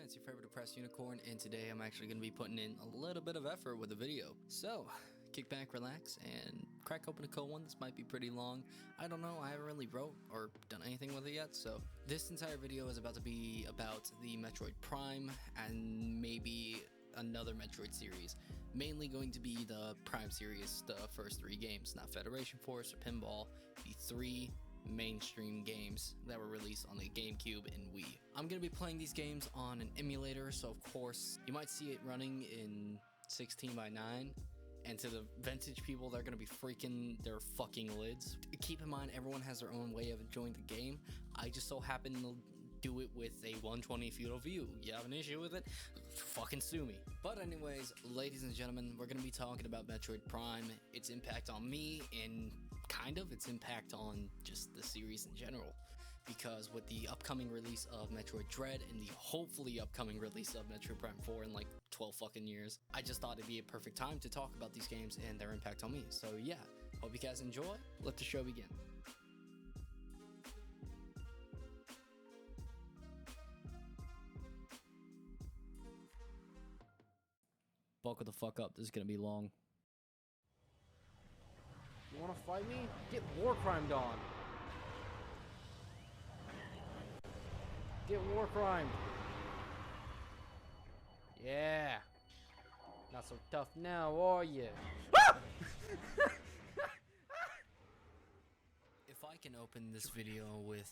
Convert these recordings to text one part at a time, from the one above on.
it's your favorite depressed unicorn, and today I'm actually going to be putting in a little bit of effort with the video. So, kick back, relax, and crack open a cold one. This might be pretty long. I don't know, I haven't really wrote or done anything with it yet, so this entire video is about to be about the Metroid Prime and maybe another Metroid series. Mainly going to be the Prime series, the first 3 games, not Federation Force or Pinball, the 3 mainstream games that were released on the GameCube and Wii. I'm going to be playing these games on an emulator, so of course you might see it running in 16:9, and to the vintage people, they're going to be freaking their fucking lids. Keep in mind, everyone has their own way of enjoying the game. I just so happen to do it with a 120 feudal view. You have an issue with it? Fucking sue me. But anyways, ladies and gentlemen, we're going to be talking about Metroid Prime, its impact on me, and kind of its impact on just the series in general. Because with the upcoming release of Metroid Dread and the hopefully upcoming release of Metroid Prime 4 in like 12 fucking years, I just thought it'd be a perfect time to talk about these games and their impact on me. So yeah, hope you guys enjoy. Let the show begin. Buckle the fuck up, this is gonna be long. You wanna fight me? Get war crimed on. Get war crimed. Yeah. Not so tough now, are you? If I can open this video with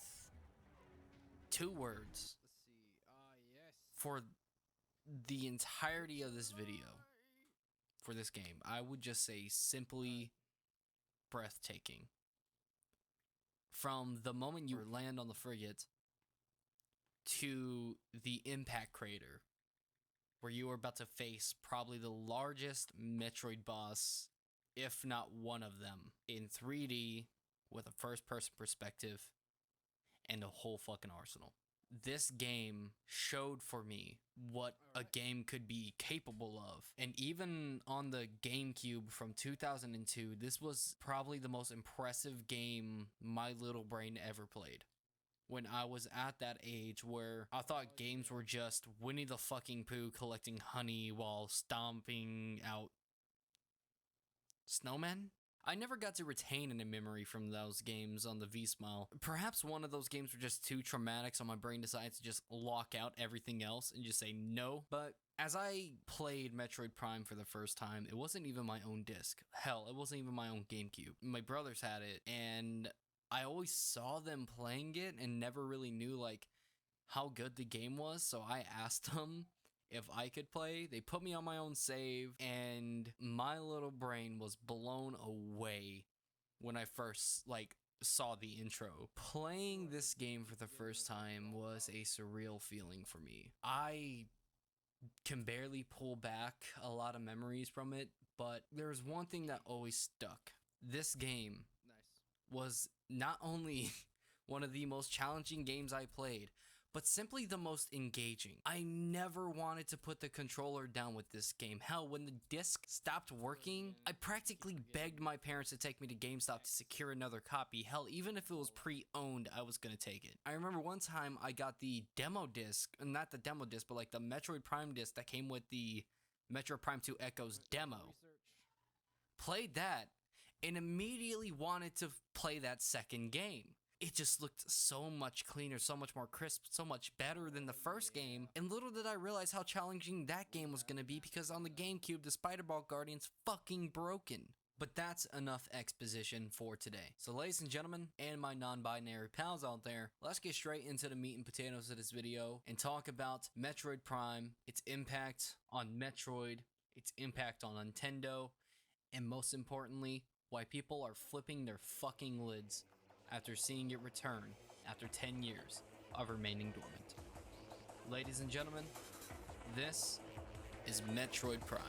2 words Let's see. Yes. for the entirety of this video, for this game, I would just say simply breathtaking. From the moment you land on the frigate to the impact crater, where you are about to face probably the largest Metroid boss, if not one of them, in 3D with a first-person perspective and a whole fucking arsenal. This game showed for me what a game could be capable of. And even on the GameCube from 2002, this was probably the most impressive game my little brain ever played. When I was at that age where I thought games were just Winnie the fucking Pooh collecting honey while stomping out snowmen. I never got to retain any memory from those games on the V-Smile. Perhaps one of those games were just too traumatic, so my brain decided to just lock out everything else and just say no. But as I played Metroid Prime for the first time, it wasn't even my own disc. Hell, it wasn't even my own GameCube. My brothers had it, and I always saw them playing it and never really knew like how good the game was, so I asked them if I could play. They put me on my own save, and my little brain was blown away when I first saw the intro. Playing this game for the first time was a surreal feeling for me. I can barely pull back a lot of memories from it, but there's one thing that always stuck. This game was not only one of the most challenging games I played, but simply the most engaging. I never wanted to put the controller down with this game. Hell, when the disc stopped working, I practically begged my parents to take me to GameStop to secure another copy. Hell, even if it was pre-owned, I was gonna take it. I remember one time I got the demo disc, not the demo disc, but like the Metroid Prime disc that came with the Metroid Prime 2 Echoes demo. Played that, and immediately wanted to play that second game. It just looked so much cleaner, so much more crisp, so much better than the first game, and little did I realize how challenging that game was going to be, because on the GameCube, the Spider-Ball Guardian's fucking broken. But that's enough exposition for today. So ladies and gentlemen, and my non-binary pals out there, let's get straight into the meat and potatoes of this video and talk about Metroid Prime, its impact on Metroid, its impact on Nintendo, and most importantly, why people are flipping their fucking lids after seeing it return after 10 years of remaining dormant. Ladies and gentlemen, this is Metroid Prime.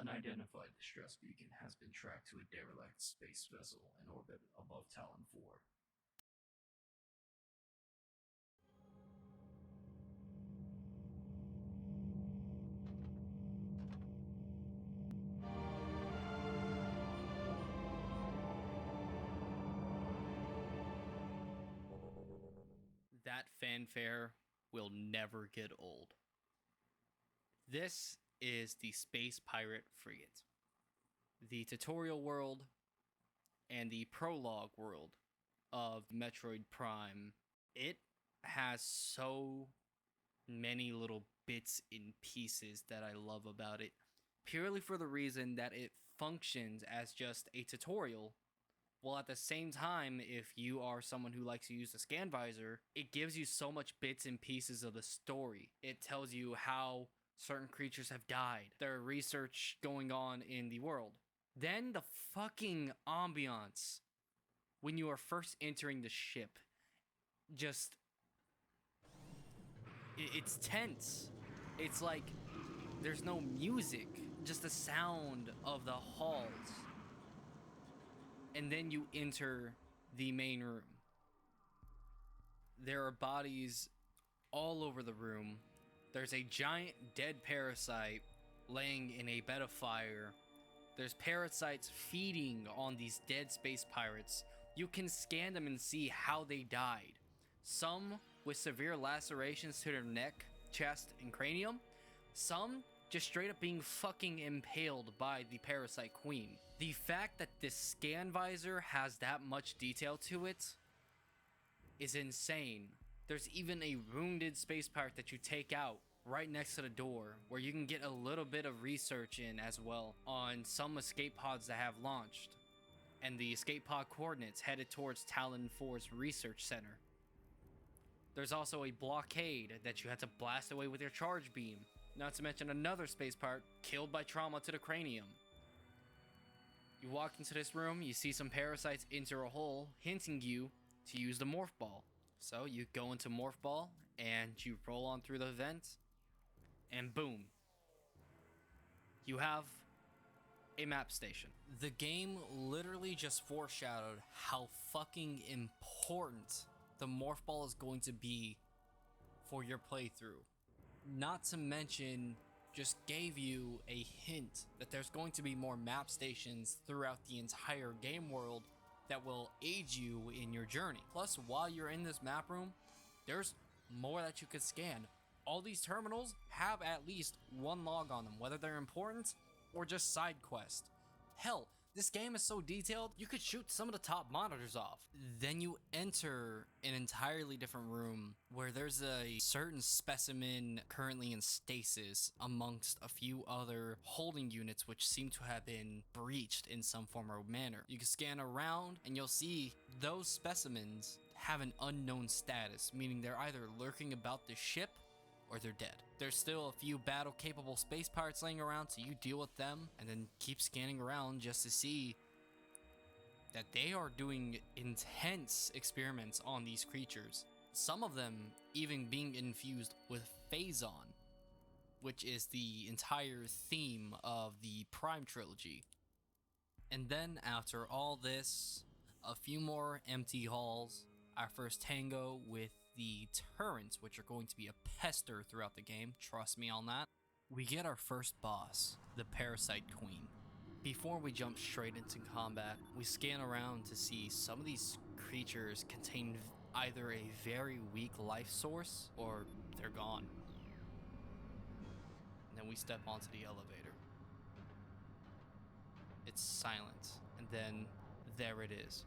unidentified distress beacon has been tracked to a derelict space vessel in orbit above Talon 4. That fanfare will never get old. This is the Space Pirate Frigate. The tutorial world and the prologue world of Metroid Prime. It has so many little bits and pieces that I love about it, purely for the reason that it functions as just a tutorial. While at the same time, if you are someone who likes to use the scan visor, it gives you so much bits and pieces of the story. It tells you how certain creatures have died, their research going on in the world. Then the fucking ambiance when you are first entering the ship, just, it's tense. It's like there's no music, just the sound of the halls. And then you enter the main room. There are bodies all over the room. There's a giant dead parasite laying in a bed of fire. There's parasites feeding on these dead space pirates. You can scan them and see how they died. Some with severe lacerations to their neck, chest, and cranium. Some just straight up being fucking impaled by the parasite queen. The fact that this scan visor has that much detail to it is insane. There's even a wounded space pirate that you take out right next to the door, where you can get a little bit of research in as well on some escape pods that have launched, and the escape pod coordinates headed towards Talon 4's research center. There's also a blockade that you had to blast away with your charge beam, not to mention another space pirate killed by trauma to the cranium. You walk into this room, you see some parasites enter a hole, hinting you to use the morph ball. So you go into morph ball, and you roll on through the vent, and boom. You have a map station. The game literally just foreshadowed how fucking important the morph ball is going to be for your playthrough. Not to mention, just gave you a hint that there's going to be more map stations throughout the entire game world that will aid you in your journey. Plus, while you're in this map room, there's more that you could scan. All these terminals have at least one log on them, whether they're important or just side quest. Hell, this game is so detailed, you could shoot some of the top monitors off. Then you enter an entirely different room where there's a certain specimen currently in stasis amongst a few other holding units which seem to have been breached in some form or manner. You can scan around and you'll see those specimens have an unknown status, meaning they're either lurking about the ship or they're dead. There's still a few battle-capable space pirates laying around, so you deal with them and then keep scanning around just to see that they are doing intense experiments on these creatures. Some of them even being infused with Phazon, which is the entire theme of the Prime trilogy. And then after all this, a few more empty halls, our first tango with the turrets, which are going to be a pester throughout the game, trust me on that. We get our first boss, the Parasite Queen. Before we jump straight into combat, we scan around to see some of these creatures contain either a very weak life source or they're gone. And then we step onto the elevator. It's silent, and then there it is.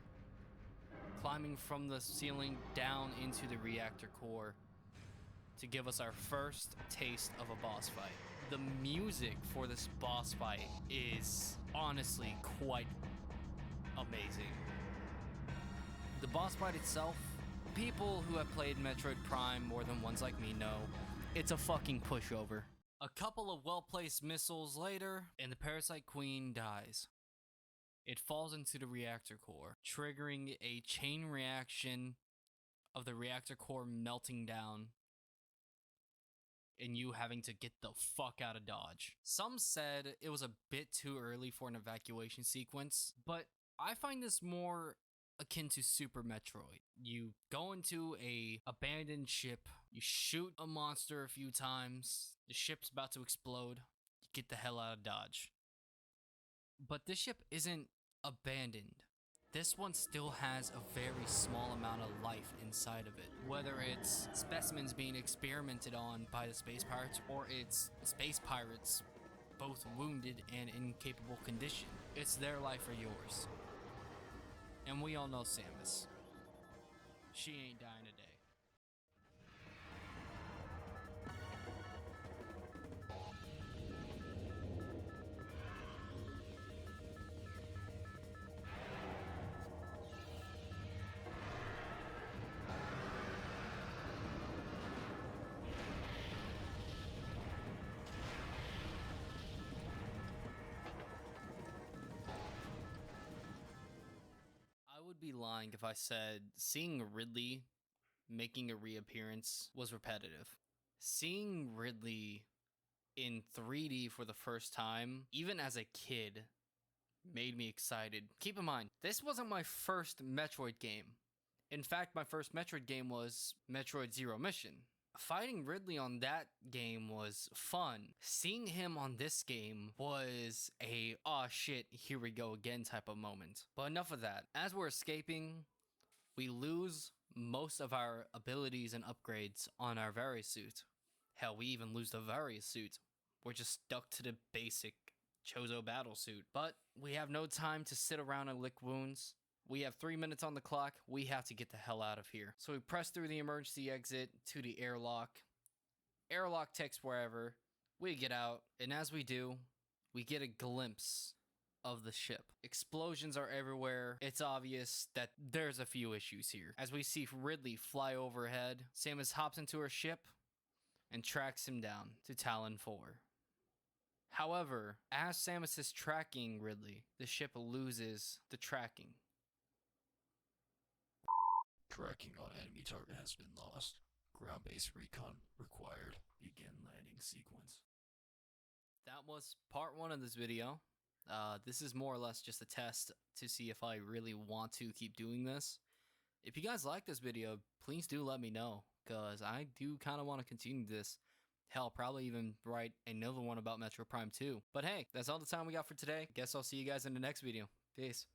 Climbing from the ceiling down into the reactor core to give us our first taste of a boss fight. The music for this boss fight is honestly quite amazing. The boss fight itself, people who have played Metroid Prime more than once like me know, it's a fucking pushover. A couple of well-placed missiles later, and the Parasite Queen dies. It falls into the reactor core, triggering a chain reaction of the reactor core melting down and you having to get the fuck out of Dodge. Some said it was a bit too early for an evacuation sequence, but I find this more akin to Super Metroid. You go into a abandoned ship, you shoot a monster a few times, the ship's about to explode, you get the hell out of Dodge. But this ship isn't abandoned. This one still has a very small amount of life inside of it. Whether it's specimens being experimented on by the space pirates, or it's space pirates both wounded and in incapable condition. It's their life or yours. And we all know Samus. She ain't dying today. I would be lying if I said seeing Ridley making a reappearance was repetitive. Seeing Ridley in 3D for the first time, even as a kid, made me excited. Keep in mind, this wasn't my first Metroid game. In fact, my first Metroid game was Metroid Zero Mission. Fighting Ridley on that game was fun. Seeing him on this game was a "aw shit, here we go again" type of moment. But enough of that. As we're escaping, we lose most of our abilities and upgrades on our Vari-suit. Hell, we even lose the Vari-suit. We're just stuck to the basic Chozo battle suit. But we have no time to sit around and lick wounds. We have 3 minutes on the clock. We have to get the hell out of here. So we press through the emergency exit to the airlock. Airlock takes wherever. We get out. And as we do, we get a glimpse of the ship. Explosions are everywhere. It's obvious that there's a few issues here. As we see Ridley fly overhead, Samus hops into her ship and tracks him down to Talon 4. However, as Samus is tracking Ridley, the ship loses the tracking. Tracking on enemy target has been lost. Ground-based recon required. Begin landing sequence. That was part 1 of this video. This is more or less just a test to see if I really want to keep doing this. If you guys like this video, please do let me know, because I do kind of want to continue this. Hell, probably even write another one about Metroid Prime 2. But hey, that's all the time we got for today. Guess I'll see you guys in the next video. Peace.